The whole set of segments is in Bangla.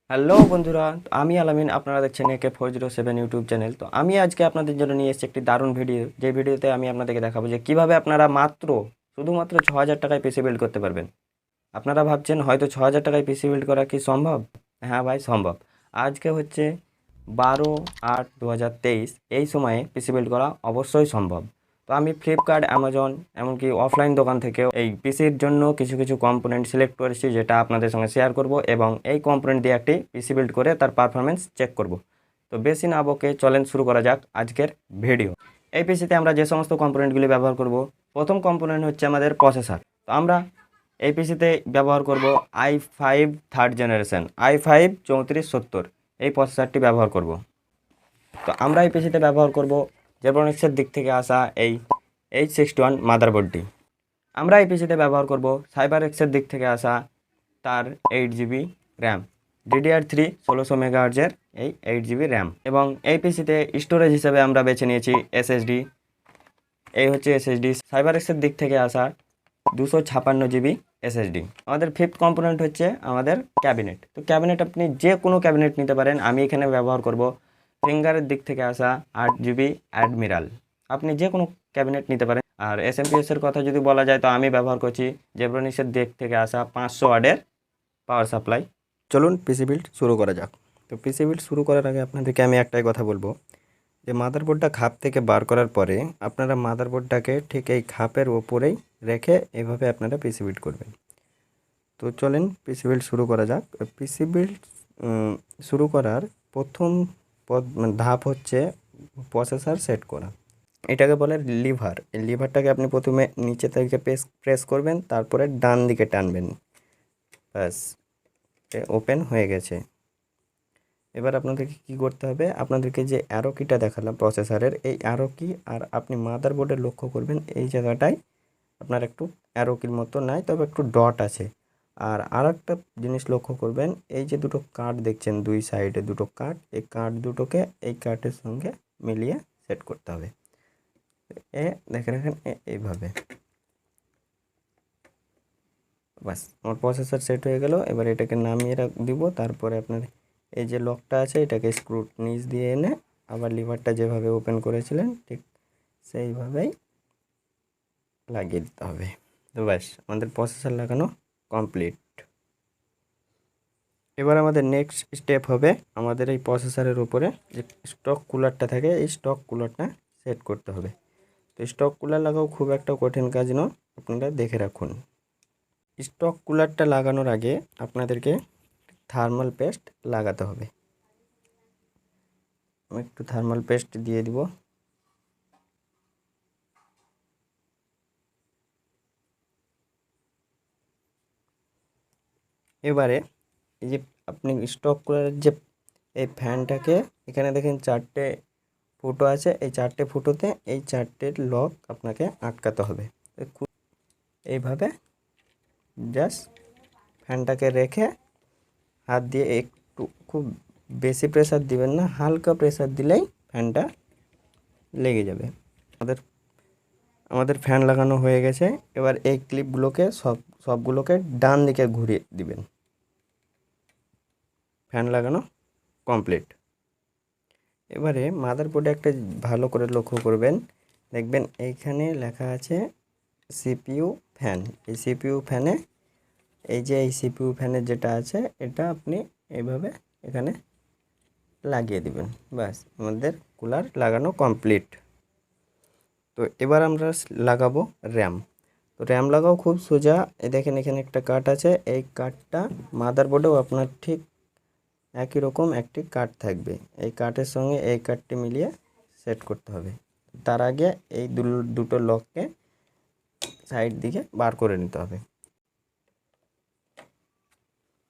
হ্যালো বন্ধুরা, আমি আলামিন। আপনারা দেখছেন AK407 ইউটিউব চ্যানেল। তো আমি আজকে আপনাদের জন্য নিয়ে এসেছি একটি দারুণ ভিডিও, যে ভিডিওতে আমি আপনাদেরকে দেখাবো যে কিভাবে আপনারা শুধুমাত্র 6,000 টাকায় পিসি বিল্ড করতে পারবেন। আপনারা ভাবছেন হয়তো 6,000 টাকায় পিসি বিল্ড করা কি সম্ভব? হ্যাঁ ভাই, সম্ভব। আজকে হচ্ছে 12/8/2023, এই সময়ে পিসি বিল্ড করা অবশ্যই সম্ভব। তো আমি ফ্লিপকার্ট, অ্যামাজন, এমনকি অফলাইন দোকান থেকেও এই পিসির জন্য কিছু কিছু কম্পোনেন্ট সিলেক্ট করেছি, যেটা আপনাদের সঙ্গে শেয়ার করব, এবং এই কম্পোনেন্ট দিয়ে একটি পিসি বিল্ড করে তার পারফরমেন্স চেক করব। তো বেশি না বকে চলেন শুরু করা যাক আজকের ভিডিও। এই পিসিতে আমরা যে সমস্ত কম্পোনেন্টগুলি ব্যবহার করব, প্রথম কম্পোনেন্ট হচ্ছে আমাদের প্রসেসর। তো আমরা এই পিসিতে ব্যবহার করব i5 থার্ড জেনারেশন, i5 3470, এই প্রসেসরটি ব্যবহার করব। তো আমরা এই পিসিতে ব্যবহার করব জেব্রনিক্সের দিক থেকে আসা এই H61 মাদারবোর্ডটি। আমরা এই পিসিতে ব্যবহার করব সাইবারএক্সের দিক থেকে আসা তার 8 জিবি র্যাম, DDR3 1600 মেগাহার্জের এই 8 জিবি র্যাম। এবং এই পিসিতে স্টোরেজ হিসেবে আমরা বেছে নিয়েছি এসএসডি। এই হচ্ছে এসএসডি, সাইবারএক্সের দিক থেকে আসা 256 জিবি এসএসডি। আমাদের ফিফথ কম্পোনেন্ট হচ্ছে আমাদের ক্যাবিনেট। তো ক্যাবিনেট আপনি যে কোনো ক্যাবিনেট নিতে পারেন। আমি এখানে ব্যবহার করব ফিঙ্গারের দিক থেকে আসা 8 জিবি অ্যাডমিরাল। আপনি যে কোনো ক্যাবিনেট নিতে পারেন। আর এসএমপিএস এর কথা যদি বলা যায়, তো আমি ব্যবহার করছি জেব্রনিক্সের দিক থেকে আসা 500 ওয়াটের পাওয়ার সাপ্লাই। চলুন পিসি বিল্ড শুরু করা যাক। তো পিসি বিল্ড শুরু করার আগে আপনাদেরকে আমি একটাই কথা বলবো, যে মাদারবোর্ডটা খাপ থেকে বার করার পরে আপনারা মাদারবোর্ডটাকে ঠিক এই খাপের ওপরেই রেখে এভাবে আপনারা পিসি বিল্ড করবেন। তো চলেন পিসি বিল্ড শুরু করা যাক। পিসি বিল্ড শুরু করার প্রথম ধাপ হচ্ছে প্রসেসর সেট করা। এটাকে বলে লিভার। এই লিভারটাকে আপনি প্রথমে নিচে থেকে প্রেস করবেন, তারপরে ডান দিকে টানবেন। ব্যাস, ওপেন হয়ে গেছে। এবার আপনাদেরকে কী করতে হবে, আপনাদেরকে যে অ্যারো কিটা দেখালাম প্রসেসরের, এই অ্যারো কি আর আপনি মাদারবোর্ডে লক্ষ্য করবেন, এই জায়গাটায় আপনার একটু অ্যারো কির মতো নাই, তবে একটু ডট আছে। আর একটা জিনিস লক্ষ্য করবেন, এই যে দুটো কার্ড দেখছেন, দুই সাইডে দুটো কার্ড, এই কার্ড দুটোকে এই কার্ডের সঙ্গে মিলিয়ে সেট করতে হবে। দেখে রাখেন এইভাবে। বাস, আমার প্রসেসর সেট হয়ে গেল। এবার এটাকে নামিয়ে দিব। তারপরে আপনার এই যে লকটা আছে, এটাকে স্ক্রু নিচ দিয়ে এনে আবার লিভারটা যেভাবে ওপেন করেছিলেন ঠিক সেইভাবেই লাগিয়ে দিতে হবে। তো ব্যাস, আমাদের প্রসেসর লাগানো কমপ্লিট। এবার আমাদের নেক্সট স্টেপ হবে আমাদের এই প্রসেসরের উপরে যে স্টক কুলারটা থাকে, এই স্টক কুলারটা সেট করতে হবে। তো স্টক কুলার লাগাও খুব একটা কঠিন কাজ নয়, আপনারা দেখে রাখুন। স্টক কুলারটা লাগানোর আগে আপনাদেরকে থার্মাল পেস্ট লাগাতে হবে। আমি একটু থার্মাল পেস্ট দিয়ে দিব। এবারে এই যে আপনি স্টক কুলারের যে এই ফ্যানটাকে, এখানে দেখেন 4টে ফুটো আছে, এই 4টে ফুটোতে এই 4টে লক আপনাকে আটকাতে হবে। এইভাবে জাস্ট ফ্যানটাকে রেখে হাত দিয়ে একটু, খুব বেশি প্রেসার দিবেন না, হালকা প্রেসার দিলেই ফ্যানটা লেগে যাবে। আমাদের আমাদের ফ্যান লাগানো হয়ে গেছে। এবার এই ক্লিপগুলোকে সবগুলোকে ডান দিকে ঘুরিয়ে দিবেন। ফ্যান লাগানো কমপ্লিট। এবারে মাদারবোর্ডে একটা ভালো করে লক্ষ্য করবেন, দেখবেন এইখানে লেখা আছে সিপিইউ ফ্যান। এই সিপিইউ ফ্যানে, এই যে এই সিপিইউ ফ্যানের যেটা আছে, এটা আপনি এইভাবে এখানে লাগিয়ে দিবেন। ব্যাস, আমাদের কুলার লাগানো কমপ্লিট। তো এবার আমরা লাগাবো র্যাম। তো র্যাম লাগাও খুব সোজা। এই দেখেন এখানে একটা কাট আছে, এই কাটটা মাদারবোর্ডেও আপনার ঠিক একই রকম একটি কাট থাকবে। এই কাটের সঙ্গে এই কাটটি মিলিয়ে সেট করতে হবে। তার আগে এই দুটো লককে সাইড দিকে বার করে নিতে হবে,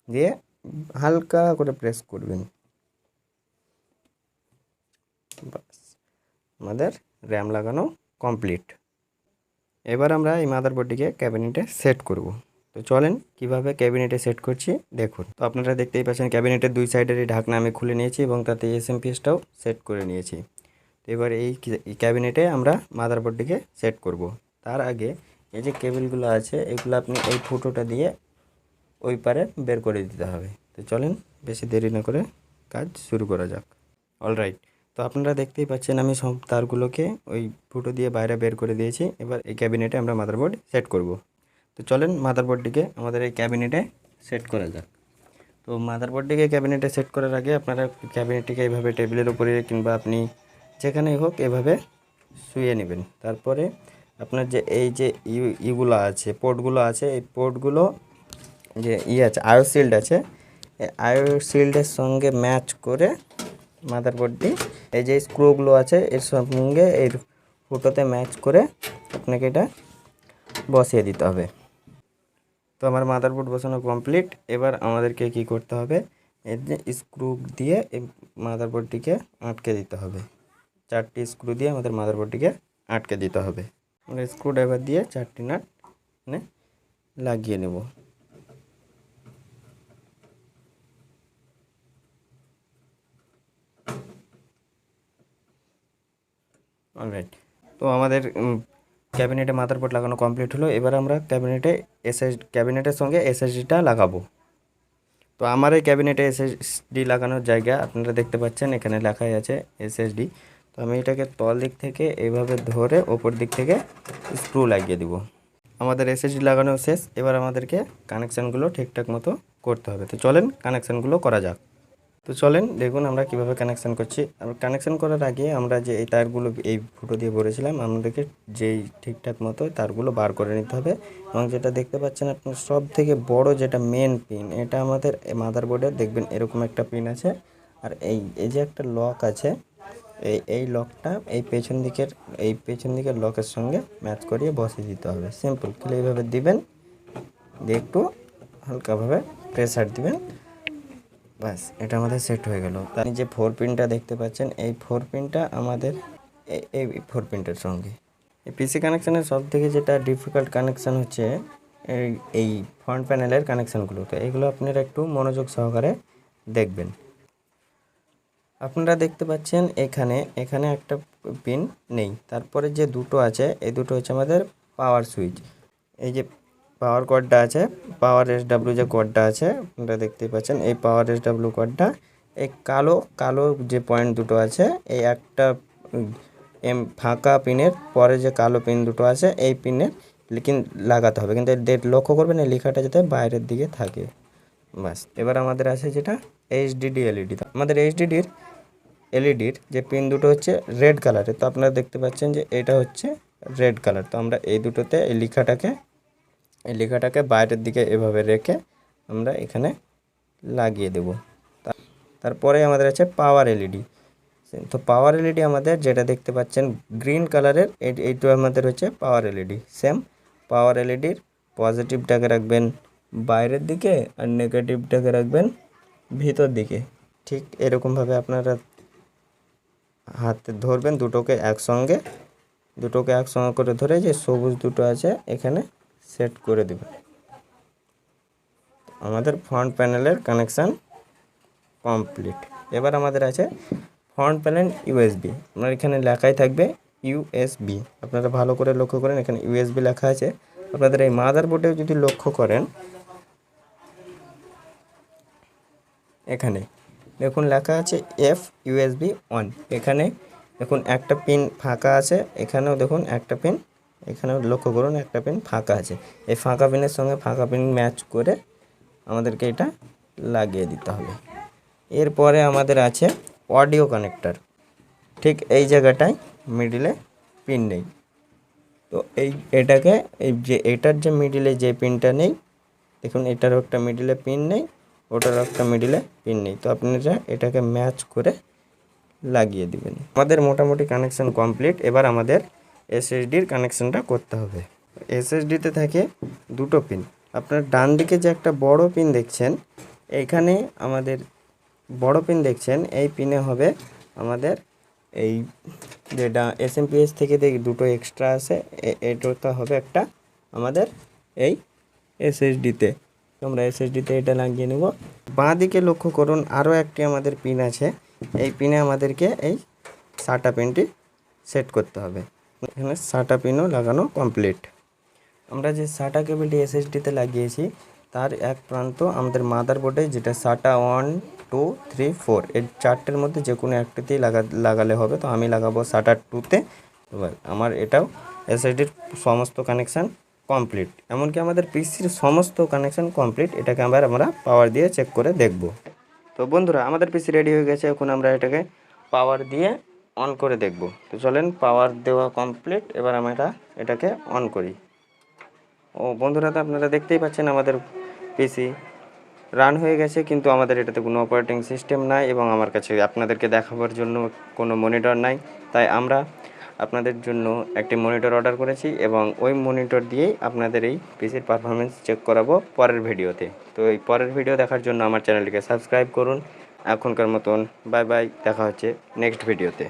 দিয়ে হালকা করে প্রেস করবেন। বাস, আমাদের র্যাম লাগানো কমপ্লিট। এবার আমরা এই মাদারবোর্ডটিকে ক্যাবিনেটে সেট করব। তো চলেন কিভাবে ক্যাবিনেটে সেট করছি দেখুন। তো আপনারা দেখতেই পাচ্ছেন ক্যাবিনেটের দুই সাইডের এই ঢাকনা আমি খুলে নিয়েছি এবং তাতে এসএমপিএসটাও সেট করে নিয়েছি। তো এবার এই ক্যাবিনেটে আমরা মাদারবোর্ডটিকে সেট করব। তার আগে এই যে কেবলগুলো আছে, এগুলো আপনি এই ফুটোটা দিয়ে ওই পারে বের করে দিতে হবে। তো চলেন বেশি দেরি না করে কাজ শুরু করা যাক। অলরাইট, তো আপনারা দেখতেই পাচ্ছেন আমি সব তারগুলোকে ওই ফুটো দিয়ে বাইরে বের করে দিয়েছি। এবার এই ক্যাবিনেটে আমরা মাদারবোর্ড সেট করব। তো চলেন মাদারবোর্ডটিকে আমাদের এই ক্যাবিনেটে সেট করা যাক। তো মাদারবোর্ডটিকে ক্যাবিনেটে সেট করার আগে আপনারা ক্যাবিনেটটিকে এইভাবে টেবিলের উপরে কিংবা আপনি যেখানেই হোক এভাবে শুয়ে নেবেন। তারপরে আপনার যে এই যে ইগুলো আছে, পোর্টগুলো আছে, এই পোর্টগুলো যে আছে আয়ো শিল্ড আছে, এই আয়ো শিল্ডের সঙ্গে ম্যাচ করে মাদারবোর্ডটি এই যে স্ক্রুগুলো আছে এর সঙ্গে এই ফুটোতে ম্যাচ করে আপনাকে এটা বসিয়ে দিতে হবে। তো আমার মাদারবোর্ড বসানো কমপ্লিট। এবার আমাদেরকে কি করতে হবে, এর যে স্ক্রু দিয়ে এই মাদারবোর্ডটিকে আটকে দিতে হবে। 4টি স্ক্রু দিয়ে আমাদের মাদারবোর্ডটিকে আটকে দিতে হবে। আমরা স্ক্রু ড্রাইভার দিয়ে 4টি নাট লাগিয়ে নেব। অলরাইট, তো আমাদের ক্যাবিনেটে মাদারবোর্ড লাগানো কমপ্লিট হলো। এবার আমরা ক্যাবিনেটের সঙ্গে এসএসডিটা লাগাবো। তো আমার এই ক্যাবিনেটে এসএসডি লাগানোর জায়গা আপনারা দেখতে পাচ্ছেন, এখানে লেখাই আছে এসএসডি। তো আমি এটাকে তল দিক থেকে এইভাবে ধরে ওপর দিক থেকে স্ক্রু লাগিয়ে দিব। আমাদের এসএসডি লাগানো শেষ। এবার আমাদেরকে কানেকশানগুলো ঠিকঠাক মতো করতে হবে। তো চলেন কানেকশানগুলো করা যাক। তো চলেন দেখুন আমরা কিভাবে কানেকশান করছি। কানেকশান করার আগে আমরা যে এই তারগুলো এই ফুটো দিয়ে ভরেছিলাম, আমাদেরকে যেই ঠিকঠাক মতো তারগুলো বার করে নিতে হবে। এবং যেটা দেখতে পাচ্ছেন আপনার সব থেকে বড় যেটা মেন পিন, এটা আমাদের মাদারবোর্ডের দেখবেন এরকম একটা পিন আছে। আর এই যে একটা লক আছে, এই লকটা এই পেছন দিকের লকের সঙ্গে ম্যাচ করিয়ে বসিয়ে দিতে হবে। সিম্পল, খালি এইভাবে দিবেন, দিয়ে একটু হালকাভাবে প্রেসার দিবেন, বাস এটা আমাদের সেট হয়ে গেল। তার যে 4 পিনটা দেখতে পাচ্ছেন, এই 4 পিনটা আমাদের এই 4 পিনটার সঙ্গে এই পিসি কানেকশানের সব থেকে যেটা ডিফিকাল্ট কানেকশান হচ্ছে এই ফ্রন্ট প্যানেলের কানেকশানগুলো। তো এগুলো আপনারা একটু মনোযোগ সহকারে দেখবেন। আপনারা দেখতে পাচ্ছেন এখানে একটা পিন নেই, তারপরে যে দুটো আছে এই দুটো হচ্ছে আমাদের পাওয়ার সুইচ। এই যে পাওয়ার কর্ডটা আছে, পাওয়ার এসডাব্লিউ যে কর্ডটা আছে আপনারা দেখতেই পাচ্ছেন, এই পাওয়ার এসডাব্লিউ কর্ডটা এই কালো যে পয়েন্ট দুটো আছে, এই একটা ফাঁকা পিনের পরে যে কালো পিন দুটো আছে এই পিনের লাগাতে হবে। কিন্তু লক্ষ্য করবেন এই লেখাটা যাতে বাইরের দিকে থাকে, বাস। এবার আমাদের আছে যেটা এইচডিডি এলইডি। আমাদের এইচডিডির এলইডির যে পিন দুটো হচ্ছে রেড কালারের। তো আপনারা দেখতে পাচ্ছেন যে এটা হচ্ছে রেড কালার। তো আমরা এই দুটোতে এই লেখাটাকে বাইরের দিকে এভাবে রেখে আমরা এখানে লাগিয়ে দেব। তারপরে আমাদের আছে পাওয়ার এলইডি। তো পাওয়ার এলইডি আমাদের যেটা দেখতে পাচ্ছেন গ্রিন কালারের, এইটা আমাদের হচ্ছে পাওয়ার এলইডি। সেম পাওয়ার এলইডির পজিটিভটাকে রাখবেন বাইরের দিকে আর নেগেটিভটাকে রাখবেন ভিতর দিকে। ঠিক এরকমভাবে আপনারা হাতে ধরবেন দুটোকে একসঙ্গে করে ধরে যে সবুজ দুটো আছে এখানে সেট করে দেবেন। আমাদের ফ্রন্ট প্যানেলের কানেকশান কমপ্লিট। এবার আমাদের আছে ফ্রন্ট প্যানেল ইউএসবি। আপনার এখানে লেখাই থাকবে ইউএসবি, আপনারা ভালো করে লক্ষ্য করেন এখানে ইউএসবি লেখা আছে। আপনাদের এই মাদারবোর্ডে যদি লক্ষ্য করেন এখানে দেখুন লেখা আছে এফ ইউএসবি অন। এখানে দেখুন একটা পিন ফাঁকা আছে, এখানেও দেখুন একটা পিন, এখানেও লক্ষ্য করুন একটা পিন ফাঁকা আছে। এই ফাঁকা পিনের সঙ্গে ফাঁকা পিন ম্যাচ করে আমাদেরকে এটা লাগিয়ে দিতে হবে। এরপরে আমাদের আছে অডিও কানেক্টর। ঠিক এই জায়গাটায় মিডিলে পিন নেই। তো এটার যে মিডিলে যে পিনটা নেই, দেখুন এটারও একটা মিডিলে পিন নেই, ওটারও একটা মিডিলে পিন নেই। তো আপনারা এটাকে ম্যাচ করে লাগিয়ে দিবেন। আমাদের মোটামুটি কানেকশান কমপ্লিট। এবার আমাদের এসএসডির কানেকশানটা করতে হবে। এসএসডিতে থাকে দুটো পিন। আপনার ডান দিকে যে একটা বড় পিন দেখছেন, এইখানে আমাদের বড় পিন দেখছেন, এই পিনে হবে আমাদের এই যেটা এসএমপিএস থেকে দুটো এক্সট্রা আছে, এটা হবে একটা আমাদের এই এসএসডিতে। আমরা এসএসডিতে এটা লাগিয়ে নেব। বাঁ দিকে লক্ষ্য করুন আরও একটি আমাদের পিন আছে, এই পিনে আমাদেরকে এই সাটা পিনটি সেট করতে হবে। এখানে সাটা পিনও লাগানো কমপ্লিট। আমরা যে সাটা কেবলটি এসএসডিতে লাগিয়েছি তার এক প্রান্ত আমাদের মাদারবোর্ডে, যেটা SATA 1 2 3 4 এই চারটের মধ্যে যে কোনো একটাতেই লাগালে হবে। তো আমি লাগাবো SATA 2-তে। এবার আমার এটাও এসএসডির সমস্ত কানেকশান কমপ্লিট, এমনকি আমাদের পিসির সমস্ত কানেকশান কমপ্লিট। এটাকে আমরা পাওয়ার দিয়ে চেক করে দেখব। তো বন্ধুরা, আমাদের পিসি রেডি হয়ে গেছে। এখন আমরা এটাকে পাওয়ার দিয়ে অন করে দেখব। তো চলেন, পাওয়ার দেওয়া কমপ্লিট। এবার আমরা এটাকে অন করি। ও বন্ধুরা, তো আপনারা দেখতেই পাচ্ছেন আমাদের পিসি রান হয়ে গেছে, কিন্তু আমাদের এটাতে কোনো অপারেটিং সিস্টেম নাই এবং আমার কাছে আপনাদেরকে দেখাবার জন্য কোনো মনিটর নাই। তাই আমরা আপনাদের জন্য একটি মনিটর অর্ডার করেছি এবং ওই মনিটর দিয়েই আপনাদের এই পিসির পারফরমেন্স চেক করাবো পরের ভিডিওতে। তো এই পরের ভিডিও দেখার জন্য আমার চ্যানেলটিকে সাবস্ক্রাইব করুন। এখনকার মতন বাই বাই, দেখা হচ্ছে নেক্সট ভিডিওতে।